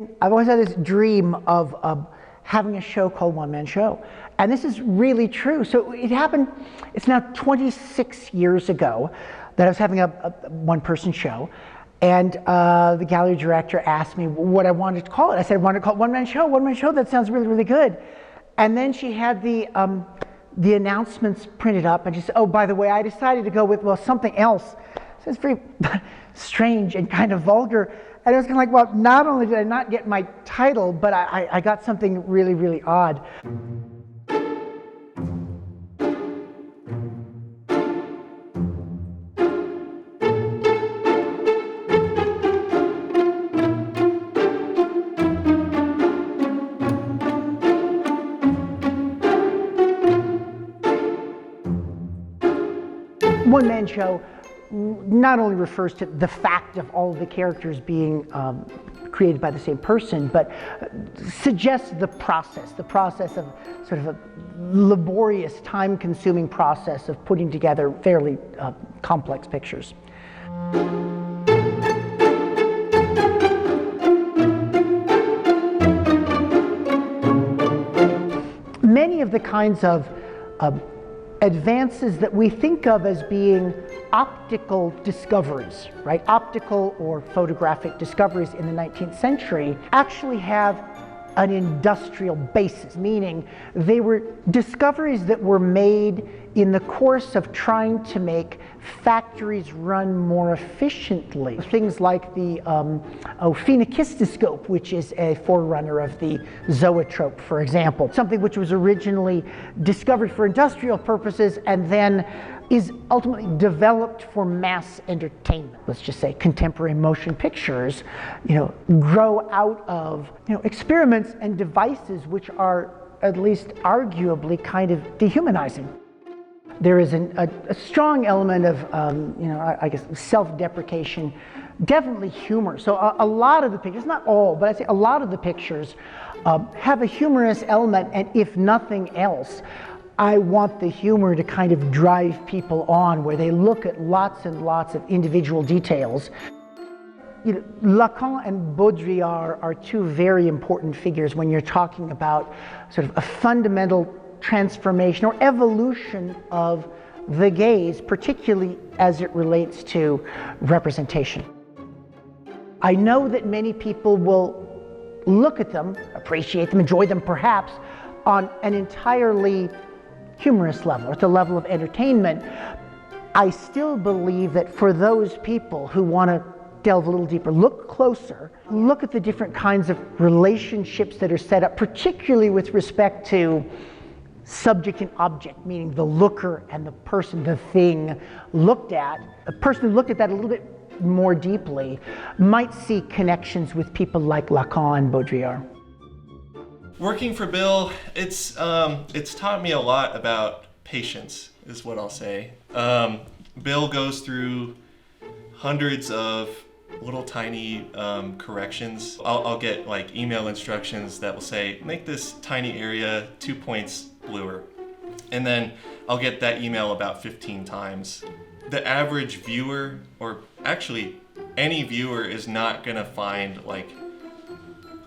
I've always had this dream of having a show called One Man Show. And this is really true. So it happened, it's now 26 years ago that I was having a one-person show. And the gallery director asked me what I wanted to call it. I said, I wanted to call it One Man Show. One Man Show, that sounds really, really good. And then she had the announcements printed up, and she said, oh, by the way, I decided to go with, well, something else. So it's very strange and kind of vulgar. And I was kind of like, well, not only did I not get my title, but I got something really, really odd. One Man Show not only refers to the fact of all of the characters being created by the same person, but suggests the process of sort of a laborious, time-consuming process of putting together fairly complex pictures. Many of the kinds of advances that we think of as being optical discoveries, right? Optical or photographic discoveries in the 19th century actually have an industrial basis, meaning they were discoveries that were made in the course of trying to make factories run more efficiently. Things like the phenakistoscope, which is a forerunner of the zoetrope, for example. Something which was originally discovered for industrial purposes and then is ultimately developed for mass entertainment. Let's just say contemporary motion pictures, grow out of, experiments and devices which are at least arguably kind of dehumanizing. There is a strong element of, I guess, self-deprecation, definitely humor. So a lot of the pictures, not all, but I'd say a lot of the pictures have a humorous element, and if nothing else, I want the humor to kind of drive people on, where they look at lots and lots of individual details. Lacan and Baudrillard are two very important figures when you're talking about sort of a fundamental transformation or evolution of the gaze, particularly as it relates to representation. I know that many people will look at them, appreciate them, enjoy them perhaps, on an entirely humorous level, at the level of entertainment. I still believe that for those people who want to delve a little deeper, look closer, look at the different kinds of relationships that are set up, particularly with respect to subject and object, meaning the looker and the person, the thing looked at. A person who looked at that a little bit more deeply might see connections with people like Lacan and Baudrillard. Working for Bill, it's taught me a lot about patience, is what I'll say. Bill goes through hundreds of little tiny corrections. I'll get like email instructions that will say, make this tiny area 2 points bluer. And then I'll get that email about 15 times. The average viewer, or actually any viewer, is not gonna find like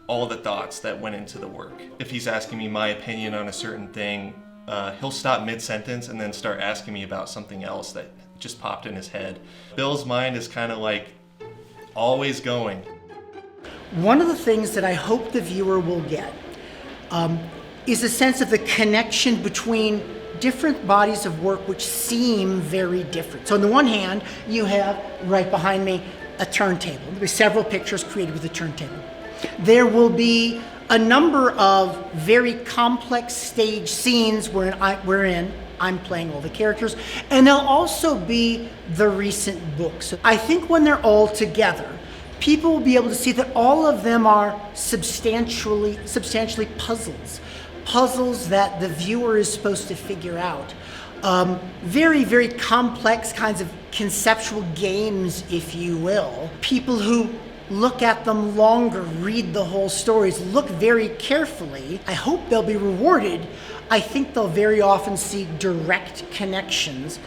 all the thoughts that went into the work. If he's asking me my opinion on a certain thing, he'll stop mid-sentence and then start asking me about something else that just popped in his head. Bill's mind is kind of like always going. One of the things that I hope the viewer will get is a sense of the connection between different bodies of work which seem very different. So on the one hand, you have right behind me a turntable. There'll be several pictures created with a turntable. There will be a number of very complex stage scenes wherein I'm playing all the characters, and there'll also be the recent books. I think when they're all together, people will be able to see that all of them are substantially puzzles that the viewer is supposed to figure out. Very, very complex kinds of conceptual games, if you will. People who look at them longer, read the whole stories, look very carefully. I hope they'll be rewarded. I think they'll very often see direct connections,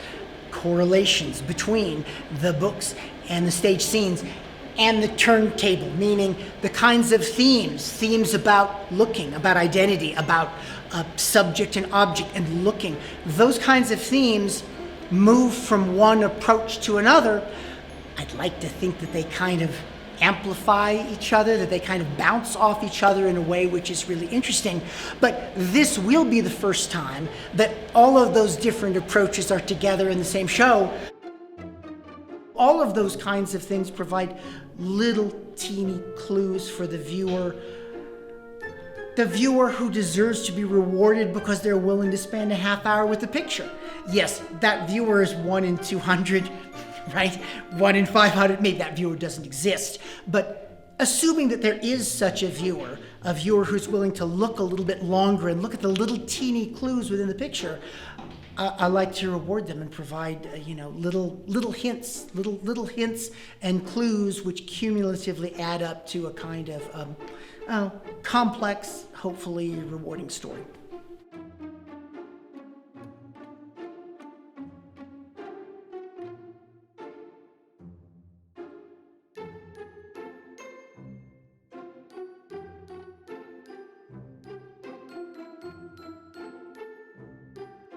correlations between the books and the stage scenes. and the turntable, meaning the kinds of themes about looking, about identity, about subject and object and looking. Those kinds of themes move from one approach to another. I'd like to think that they kind of amplify each other, that they kind of bounce off each other in a way which is really interesting. But this will be the first time that all of those different approaches are together in the same show. All of those kinds of things provide little teeny clues for the viewer who deserves to be rewarded because they're willing to spend a half hour with the picture. Yes, that viewer is 1 in 200, right? 1 in 500, maybe that viewer doesn't exist. But assuming that there is such a viewer who's willing to look a little bit longer and look at the little teeny clues within the picture, I like to reward them and provide, little hints and clues which cumulatively add up to a kind of complex, hopefully rewarding story.